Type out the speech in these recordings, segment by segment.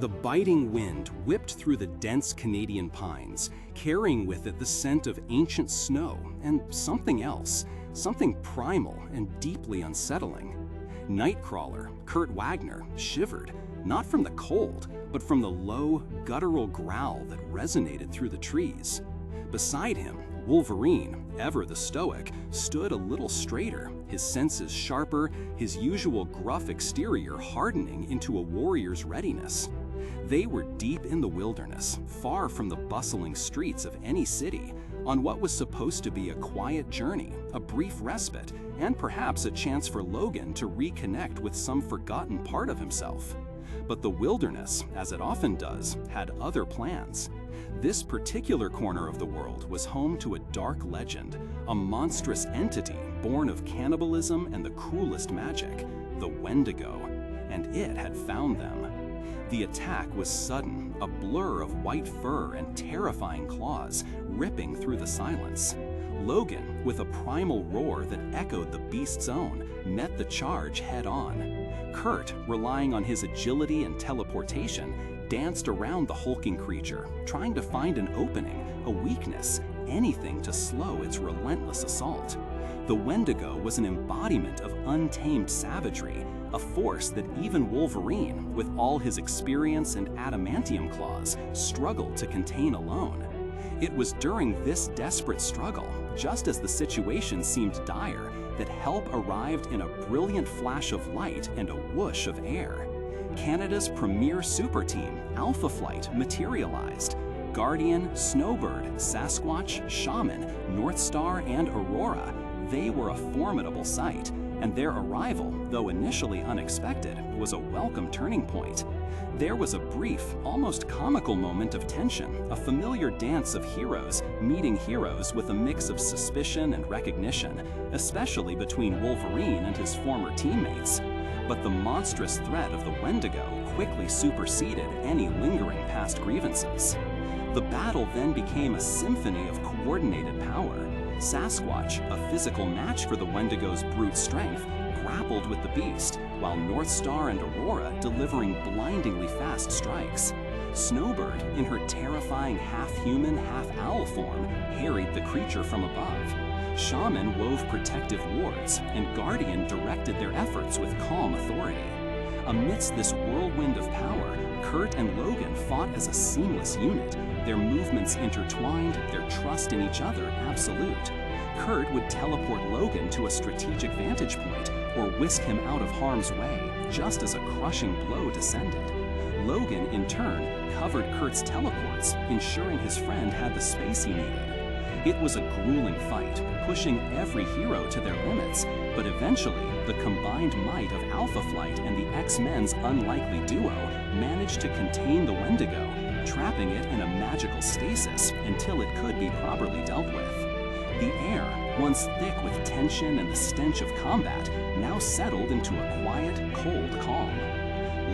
The biting wind whipped through the dense Canadian pines, carrying with it the scent of ancient snow and something else, something primal and deeply unsettling. Nightcrawler, Kurt Wagner, shivered, not from the cold, but from the low, guttural growl that resonated through the trees. Beside him, Wolverine, ever the stoic, stood a little straighter, his senses sharper, his usual gruff exterior hardening into a warrior's readiness. They were deep in the wilderness, far from the bustling streets of any city, on what was supposed to be a quiet journey, a brief respite, and perhaps a chance for Logan to reconnect with some forgotten part of himself. But the wilderness, as it often does, had other plans. This particular corner of the world was home to a dark legend, a monstrous entity born of cannibalism and the cruelest magic, the Wendigo, and it had found them. The attack was sudden, a blur of white fur and terrifying claws ripping through the silence. Logan, with a primal roar that echoed the beast's own, met the charge head-on. Kurt, relying on his agility and teleportation, danced around the hulking creature, trying to find an opening, a weakness, anything to slow its relentless assault. The Wendigo was an embodiment of untamed savagery, a force that even Wolverine, with all his experience and adamantium claws, struggled to contain alone. It was during this desperate struggle, just as the situation seemed dire, that help arrived in a brilliant flash of light and a whoosh of air. Canada's premier super team, Alpha Flight, materialized. Guardian, Snowbird, Sasquatch, Shaman, North Star, and Aurora, they were a formidable sight, and their arrival, though initially unexpected, was a welcome turning point. There was a brief, almost comical moment of tension, a familiar dance of heroes meeting heroes with a mix of suspicion and recognition, especially between Wolverine and his former teammates. But the monstrous threat of the Wendigo quickly superseded any lingering past grievances. The battle then became a symphony of coordinated power. Sasquatch, a physical match for the Wendigo's brute strength, grappled with the beast, while North Star and Aurora delivering blindingly fast strikes. Snowbird, in her terrifying half-human, half-owl form, harried the creature from above. Shaman wove protective wards, and Guardian directed their efforts with calm authority. Amidst this whirlwind of power, Kurt and Logan fought as a seamless unit, their movements intertwined, their trust in each other absolute. Kurt would teleport Logan to a strategic vantage point or whisk him out of harm's way, just as a crushing blow descended. Logan, in turn, covered Kurt's teleports, ensuring his friend had the space he needed. It was a grueling fight, pushing every hero to their limits, but eventually, the combined might of Alpha Flight and the X-Men's unlikely duo managed to contain the Wendigo, trapping it in a magical stasis until it could be properly dealt with. The air, once thick with tension and the stench of combat, now settled into a quiet, cold calm.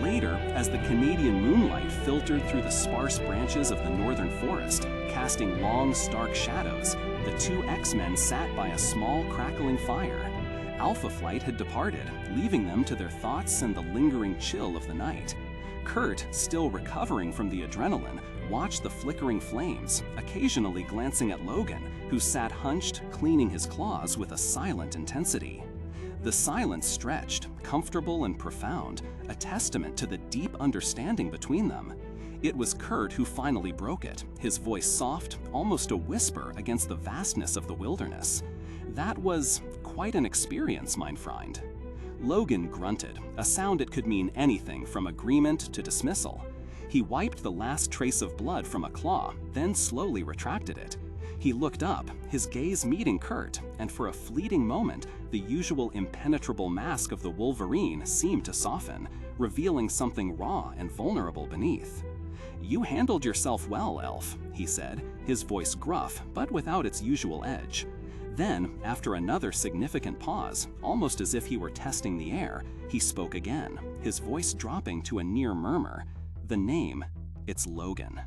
Later, as the Canadian moonlight filtered through the sparse branches of the northern forest, casting long, stark shadows, the two X-Men sat by a small, crackling fire. Alpha Flight had departed, leaving them to their thoughts and the lingering chill of the night. Kurt, still recovering from the adrenaline, watched the flickering flames, occasionally glancing at Logan, who sat hunched, cleaning his claws with a silent intensity. The silence stretched, comfortable and profound, a testament to the deep understanding between them. It was Kurt who finally broke it, his voice soft, almost a whisper against the vastness of the wilderness. That was quite an experience, mein Freund. Logan grunted, a sound that could mean anything from agreement to dismissal. He wiped the last trace of blood from a claw, then slowly retracted it. He looked up, his gaze meeting Kurt, and for a fleeting moment, the usual impenetrable mask of the Wolverine seemed to soften, revealing something raw and vulnerable beneath. "You handled yourself well, Elf," he said, his voice gruff, but without its usual edge. Then, after another significant pause, almost as if he were testing the air, he spoke again, his voice dropping to a near murmur. "The name, it's Logan."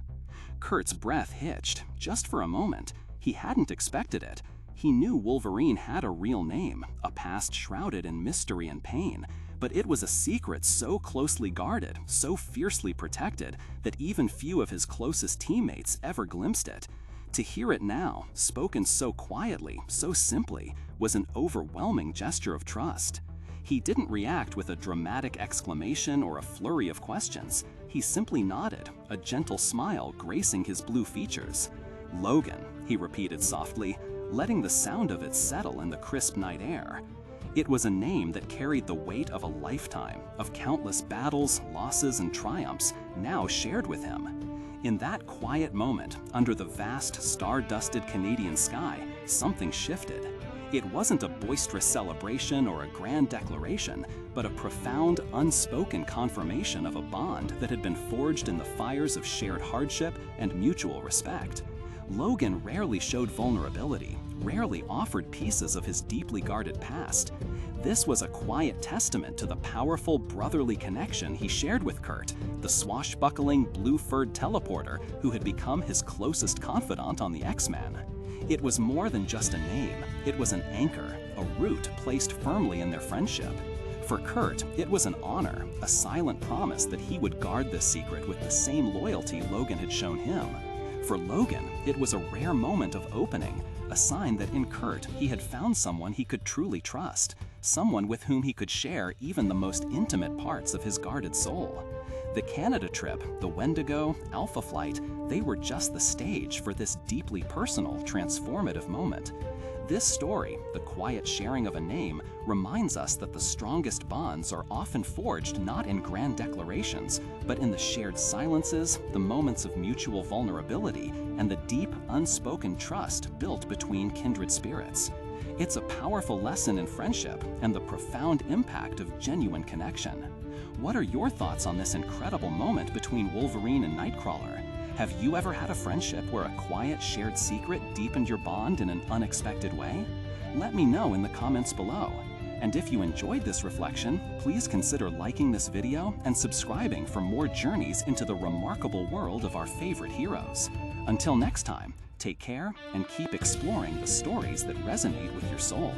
Kurt's breath hitched, just for a moment. He hadn't expected it. He knew Wolverine had a real name, a past shrouded in mystery and pain, But it was a secret so closely guarded, so fiercely protected, that even few of his closest teammates ever glimpsed it. To hear it now, spoken so quietly, so simply, was an overwhelming gesture of trust. He didn't react with a dramatic exclamation or a flurry of questions. He simply nodded, a gentle smile gracing his blue features. "Logan," he repeated softly, letting the sound of it settle in the crisp night air. It was a name that carried the weight of a lifetime, of countless battles, losses, and triumphs, now shared with him. In that quiet moment, under the vast, star-dusted Canadian sky, something shifted. It wasn't a boisterous celebration or a grand declaration, but a profound, unspoken confirmation of a bond that had been forged in the fires of shared hardship and mutual respect. Logan rarely showed vulnerability, rarely offered pieces of his deeply guarded past. This was a quiet testament to the powerful brotherly connection he shared with Kurt, the swashbuckling, blue-furred teleporter who had become his closest confidant on the X-Men. It was more than just a name, it was an anchor, a root placed firmly in their friendship. For Kurt, it was an honor, a silent promise that he would guard this secret with the same loyalty Logan had shown him. For Logan, it was a rare moment of opening, a sign that in Kurt he had found someone he could truly trust, someone with whom he could share even the most intimate parts of his guarded soul. The Canada trip, the Wendigo, Alpha Flight, they were just the stage for this deeply personal, transformative moment. This story, the quiet sharing of a name, reminds us that the strongest bonds are often forged not in grand declarations, but in the shared silences, the moments of mutual vulnerability, and the deep, unspoken trust built between kindred spirits. It's a powerful lesson in friendship and the profound impact of genuine connection. What are your thoughts on this incredible moment between Wolverine and Nightcrawler? Have you ever had a friendship where a quiet shared secret deepened your bond in an unexpected way? Let me know in the comments below. And if you enjoyed this reflection, please consider liking this video and subscribing for more journeys into the remarkable world of our favorite heroes. Until next time, take care and keep exploring the stories that resonate with your soul.